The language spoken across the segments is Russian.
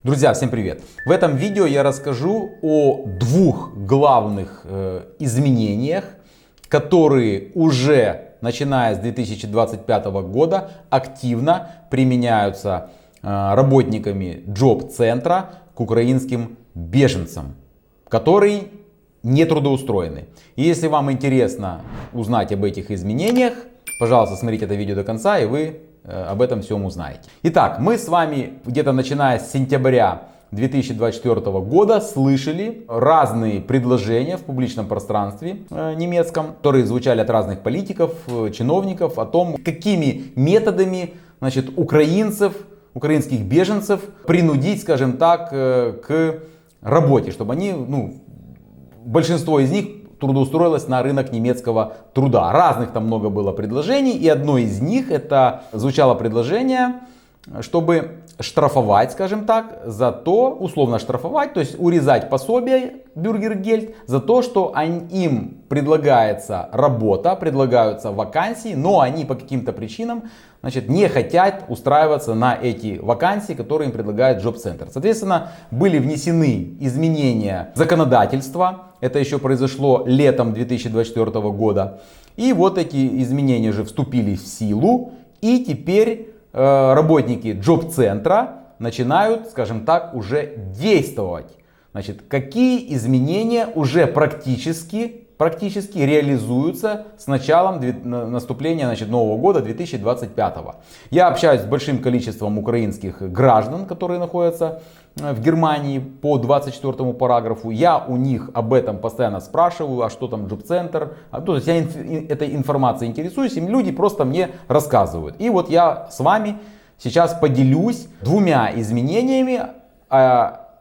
Друзья, всем привет! В этом видео я расскажу о двух главных изменениях, которые уже начиная с 2025 года активно применяются работниками джоб-центра к украинским беженцам, которые не трудоустроены. И если вам интересно узнать об этих изменениях, пожалуйста, смотрите это видео до конца, и вы об этом всем узнаете. Итак, мы с вами где-то начиная с сентября 2024 года слышали разные предложения в публичном пространстве немецком, которые звучали от разных политиков, чиновников, о том, какими методами, украинских беженцев принудить, скажем так, к работе, чтобы они, большинство из них трудоустроилась на рынок немецкого труда. Разных там много было предложений, и одно из них это звучало предложение, чтобы штрафовать, скажем так, за то, условно штрафовать, то есть урезать пособие Бюргергельд за то, что им предлагается работа, предлагаются вакансии, но они по каким-то причинам не хотят устраиваться на эти вакансии, которые им предлагает джоб-центр. Соответственно, были внесены изменения законодательства. Это еще произошло летом 2024 года. И вот эти изменения уже вступили в силу. И теперь работники джоб-центра начинают, скажем так, уже действовать. Какие изменения уже практически реализуются с началом наступления Нового года 2025. Я общаюсь с большим количеством украинских граждан, которые находятся в Германии по 24 параграфу. Я у них об этом постоянно спрашиваю, а что там джоб-центр. То есть я этой информацией интересуюсь, и люди просто мне рассказывают. И вот я с вами сейчас поделюсь двумя изменениями,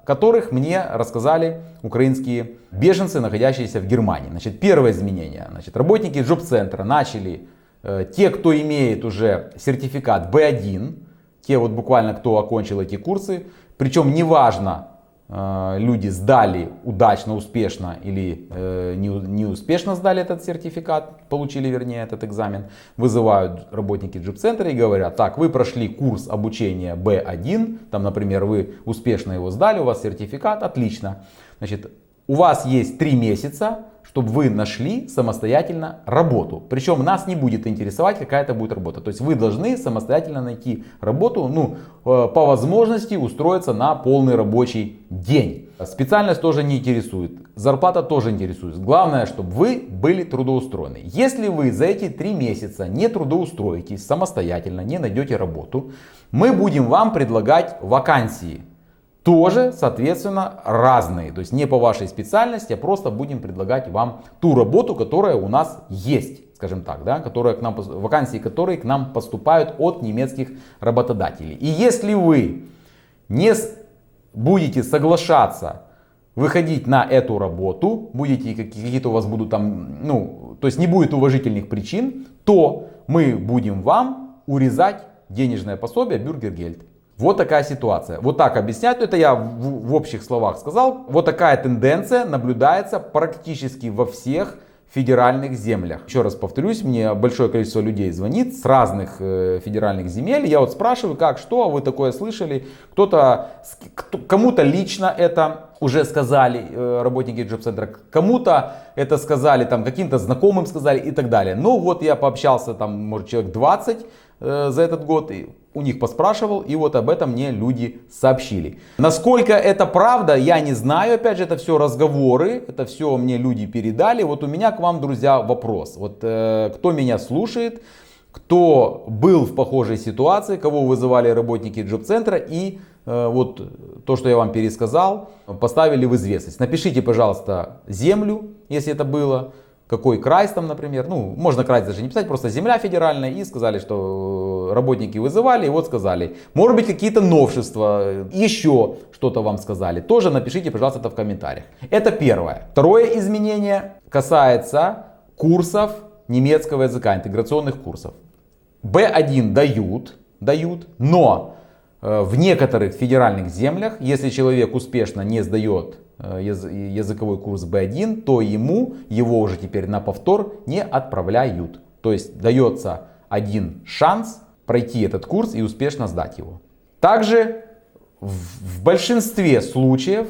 которых мне рассказали украинские беженцы, находящиеся в Германии. Первое изменение. Работники джоб-центра начали, те, кто имеет уже сертификат B1, те вот буквально кто окончил эти курсы, причем неважно, люди сдали удачно, успешно или не успешно сдали этот сертификат, получили вернее этот экзамен, вызывают работники джоб-центра и говорят: так, вы прошли курс обучения B1, там, например, вы успешно его сдали, у вас сертификат, отлично. У вас есть 3 месяца, чтобы вы нашли самостоятельно работу. Причем нас не будет интересовать, какая это будет работа. То есть вы должны самостоятельно найти работу, по возможности устроиться на полный рабочий день. Специальность тоже не интересует, зарплата тоже интересует. Главное, чтобы вы были трудоустроены. Если вы за эти 3 месяца не трудоустроитесь самостоятельно, не найдете работу, мы будем вам предлагать вакансии. Тоже, соответственно, разные. То есть не по вашей специальности, а просто будем предлагать вам ту работу, которая у нас есть, скажем так, да, вакансии, которые к нам поступают от немецких работодателей. И если вы не будете соглашаться выходить на эту работу, какие-то у вас будут там, то есть не будет уважительных причин, то мы будем вам урезать денежное пособие Бюргергельд. Вот такая ситуация. Вот так объяснять, это я в общих словах сказал. Вот такая тенденция наблюдается практически во всех федеральных землях. Еще раз повторюсь, мне большое количество людей звонит с разных федеральных земель. Я вот спрашиваю, как, что, вы такое слышали? Кому-то лично это уже сказали работники джоб-центра, кому-то это сказали, каким-то знакомым сказали и так далее. Ну вот я пообщался, может, человек 20 за этот год, и у них поспрашивал, и вот об этом мне люди сообщили. Насколько это правда, я не знаю. Опять же, это все разговоры, это все мне люди передали. Вот у меня к вам, друзья, вопрос. Вот кто меня слушает, кто был в похожей ситуации, кого вызывали работники джоб-центра и вот то, что я вам пересказал, поставили в известность. Напишите, пожалуйста, землю, если это было. Какой край там, например, можно край даже не писать, просто земля федеральная, и сказали, что работники вызывали, и вот сказали. Может быть, какие-то новшества, еще что-то вам сказали. Тоже напишите, пожалуйста, это в комментариях. Это первое. Второе изменение касается курсов немецкого языка, интеграционных курсов. B1 дают, но в некоторых федеральных землях, если человек успешно не сдает языковой курс B1, то его уже теперь на повтор не отправляют. То есть дается один шанс пройти этот курс и успешно сдать его. Также В большинстве случаев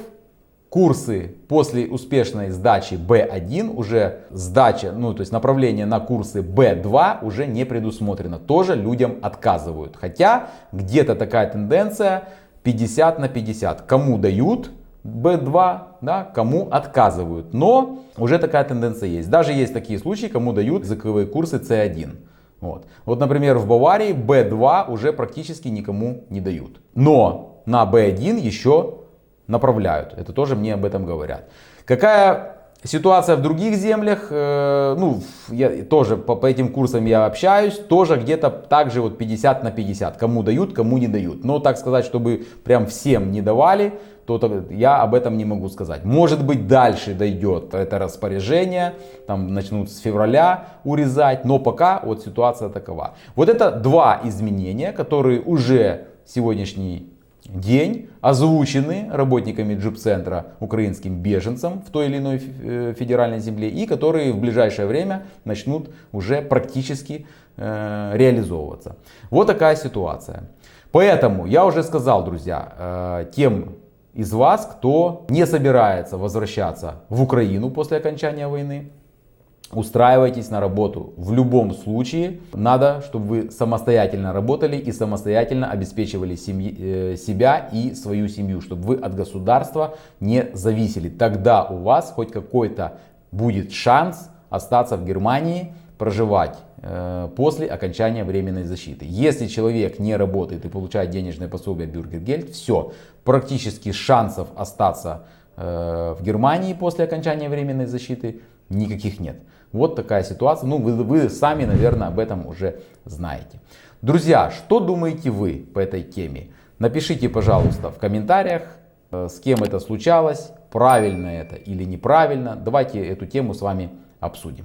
курсы после успешной сдачи B1 уже сдача, ну то есть направление на курсы B2 уже не предусмотрено. Тоже людям отказывают. Хотя где-то такая тенденция 50 на 50. Кому дают B2, да, кому отказывают. Но уже такая тенденция есть. Даже есть такие случаи, кому дают языковые курсы C1. Вот, например, в Баварии B2 уже практически никому не дают. Но на B1 еще направляют. Это тоже мне об этом говорят. Какая ситуация в других землях? Ну, я тоже по этим курсам я общаюсь. Тоже где-то также вот 50 на 50. Кому дают, кому не дают. Но так сказать, чтобы прям всем не давали, то я об этом не могу сказать. Может быть, дальше дойдет это распоряжение. Там начнут с февраля урезать. Но пока вот ситуация такова. Вот это два изменения, которые уже сегодняшний день озвучены работниками джоб-центра украинским беженцам в той или иной федеральной земле и которые в ближайшее время начнут уже практически реализовываться. Вот такая ситуация. Поэтому я уже сказал, друзья, тем из вас, кто не собирается возвращаться в Украину после окончания войны, устраивайтесь на работу. В любом случае надо, чтобы вы самостоятельно работали и самостоятельно обеспечивали себя и свою семью, чтобы вы от государства не зависели. Тогда у вас хоть какой-то будет шанс остаться в Германии, проживать после окончания временной защиты. Если человек не работает и получает денежное пособие Бюргергельд, все, практически шансов остаться в Германии после окончания временной защиты никаких нет. Вот такая ситуация. Ну, вы сами, наверное, об этом уже знаете. Друзья, что думаете вы по этой теме? Напишите, пожалуйста, в комментариях, с кем это случалось, правильно это или неправильно. Давайте эту тему с вами обсудим.